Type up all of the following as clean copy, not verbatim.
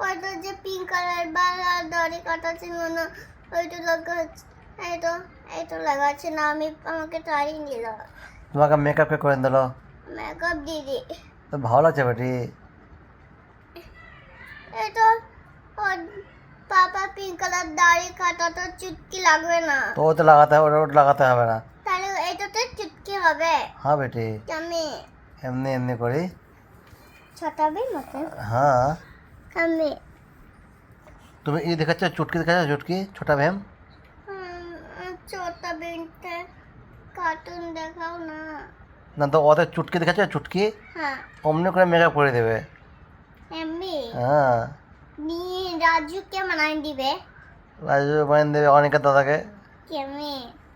ওইটা যে pink colour বালা দাড়ি কাটা ছিল না ওইটা লাগাচ্ছে এইটা লাগাচ্ছে না আমাকে তাড়ি নিল তোমাকে মেকআপ কে করে দিল মেকআপ দিদি তো ভালো লাগছে বেটি এটা ওর পাপা পিঙ্ক কালার দাড়ি কাটা তো চুটকি লাগবে না তো ওটা লাগাতে হবে ওটা লাগাতে হবে না তাহলে এটাতে চুটকি হবে হ্যাঁ বেটি আমি এমনি এমনি করি ছোটাবি মতো হ্যাঁ আমি তুমি ই দেখাচ্ছ চুটকি দেখাচ্ছ চুটকি ছোটা ভীম ছোটা বিনতে কার্টুন দেখাও না না তো ওদের চুটকি দেখাচ্ছ চুটকি হ্যাঁ অমনি করে মেকআপ করে দেবে এমনি হ্যাঁ নি রাজুকে মানাই দিবে রাজু বানিয়ে দেবে অনেকের দাদাকে কেমনি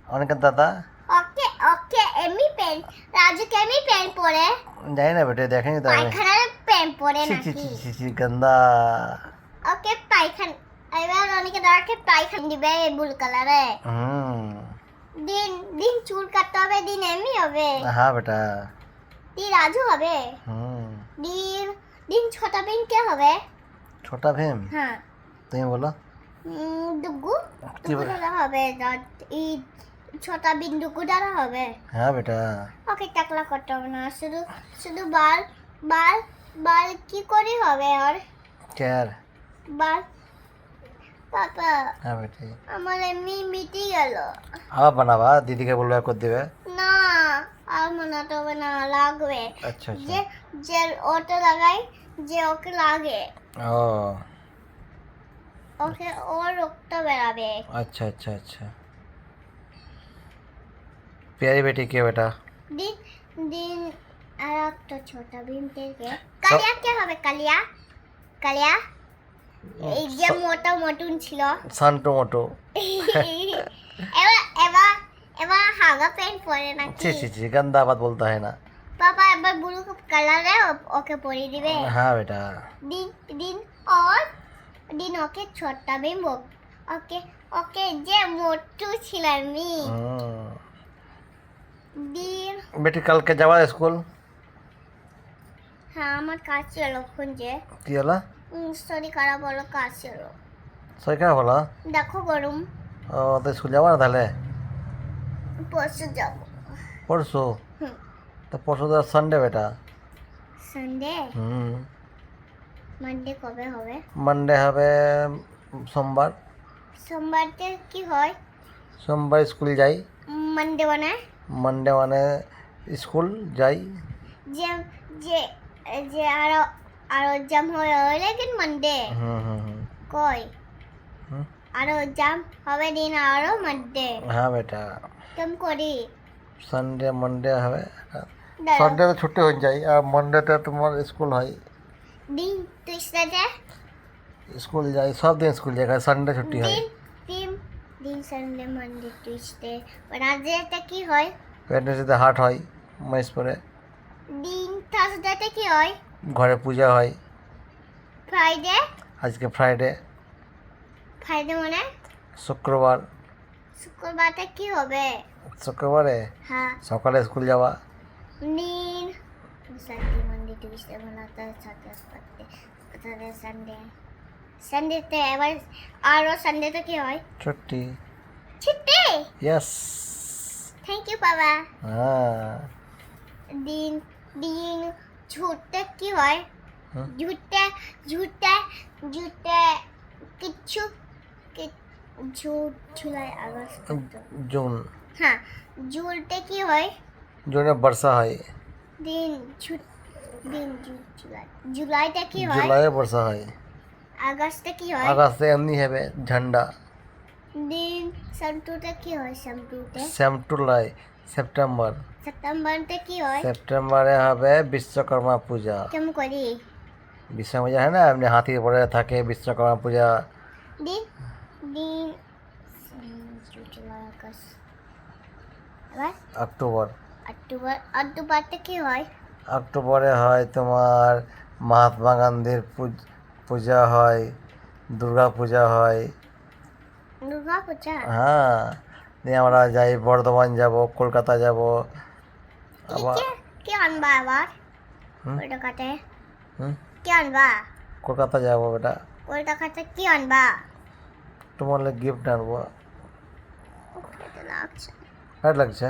অনেকের দাদা ওকে ওকে এমনি পেন রাজুকে এমনি পেন পরে জানি না বেটে দেখেনি তো আমি পায়খানার পেন পরে ছি ছি নাকি ছি ছি ছি গন্দা ওকে পায়খানা এবার অনেকে দাঁড়াকে পায়খানা দিবে ব্লু কালারে হুম দিন দিন চুল কাটতে হবে দিন এমনি হবে হ্যাঁ বেটা দিন রাজু হবে হুম দিন দিন ছোটা বিন কে হবে ছোটা ভীম হ্যাঁ তুমি বলো ডুগু কি বলে? ডুগু হবে এই ছোটা বিন ডুগু দ্বারা হবে হ্যাঁ বেটা ওকে টাকলা করতে হবে না শুধু শুধু বাল বাল বাল কি করে হবে আর চেয়ার বাল পাপা হ্যাঁ বেটি আমার এমনি মিটি গেল আবার বানাবা দিদিকে বলবে করে দেবে না আর বানাতে হবে না লাগবে আচ্ছা আচ্ছা যে যে ওটা লাগাই যে ওকে লাগে ও ওকে ওর রক্ত বেরাবে अच्छा अच्छा अच्छा प्यारी बेटी के बेटा দিন দিন আর একটা ছোটা বিন থেকে কালিয়া কে হবে কালিয়া কালিয়া এই যে মোটা মটুন ছিল सांटो मोटो এবার এবার এবার হাগা প্যান্ট পরে নাকি ছি ছি ছি गंदा बात बोलता है ना পাপা এবার ব্লু কালারে ওকে পরে দিবে हाँ बेटा দিন দিন और দিন ওকে ছোট্টা বিন ওকে ওকে যে মোটু ছিল আমি দিন बेटी कल के जावा स्कूल হ্যাঁ আমার কাজ ছিল খুঁজে কি হলো স্টোরি খারাপ হলো কাজ ছিল সই খারাপ হলো দেখো গরম ও তো স্কুল যাবো না তাহলে পরশু যাব পরশু হুম তো পরশু তো সানডে বেটা সানডে হুম মানডে কবে হবে মানডে হবে সোমবার সোমবারতে কি হয় সোমবার স্কুল যাই মানডে বানায় মানডে মানে স্কুল যাই যে যে যে আরো আরো জাম হয় লেকিন মানডে হুম হুম হুম কই হুম। আরো জাম হবে দিন আরো মানডে হ্যাঁ বেটা কেম করি সানডে মানডে হবে দাঁড়াও। সানডে তো ছুটি হয়ে যায় আর মানডেতে তোমার স্কুল হয় দিন টুইসডে স্কুল যাই সব দিন স্কুল যায় সানডে ছুটি হয় দিন দিন দিন সানডে মানডে টুইসডে রাজেতে কি হয় ওয়েডনেসডে হাট হয় মহেশপুরে দিন থার্সডেতে কি হয় ঘরে পূজা হয় ফ্রাইডে আজকে ফ্রাইডে ফ্রাইডে মানে শুক্রবার শুক্রবারতে কি হবে শুক্রবারে হ্যাঁ সকালে স্কুল যাওয়া দিন Sunday Monday Tuesday Monday Saturday Sunday সানডেতে এবার আরও সানডেতে কি হয় ছুটি ছুটি ইয়েস থ্যাংক ইউ বাবা হ্যাঁ দিন দিন ঝুটতে কি হয় হুম। ঝুটতে ঝুটতে ঝুটতে কিছু ঝুট জুলাই আগস্ট জুন হ্যাঁ ঝুলতে কি হয় জুনে বর্ষা হয় দিন ঝুট দিন জুলাই জুলাইতে কি হয় জুলাইয়ে বর্ষা হয় আগস্টে কি হয় আগস্টে এমনি হবে ঝান্ডা দিন সেপ্টেম্বরতে কি হয় সেপ্টেম্বরতে সেপ্টেম্বর সেপ্টেম্বর সেপ্টেম্বরতে কি হয় সেপ্টেম্বরে হবে বিশ্বকর্মা পূজা কেমন করি বিশ্বকর্মা পূজা হয় না এমনি হাতির পরে থাকে বিশ্বকর্মা পূজা দিন দিন জুলাই আগস্ট এবার অক্টোবর অক্টোবরতে কি হয় অক্টোবরে হয় তোমার মহাত্মা গান্ধীর পূজা হয় দুর্গা পূজা হয় দুর্গা পূজা হ্যাঁ দিয়ে আমরা যাই বর্ধমান যাব কলকাতা যাব আবার কে আনবা আবার হুম? ওটা কাটে হুম কে আনবা কলকাতা যাব বেটা কলকাতা কি আনবা? তোমার লাগে গিফট আনবো। উফ, এটা লাগছে। ভালো লাগছে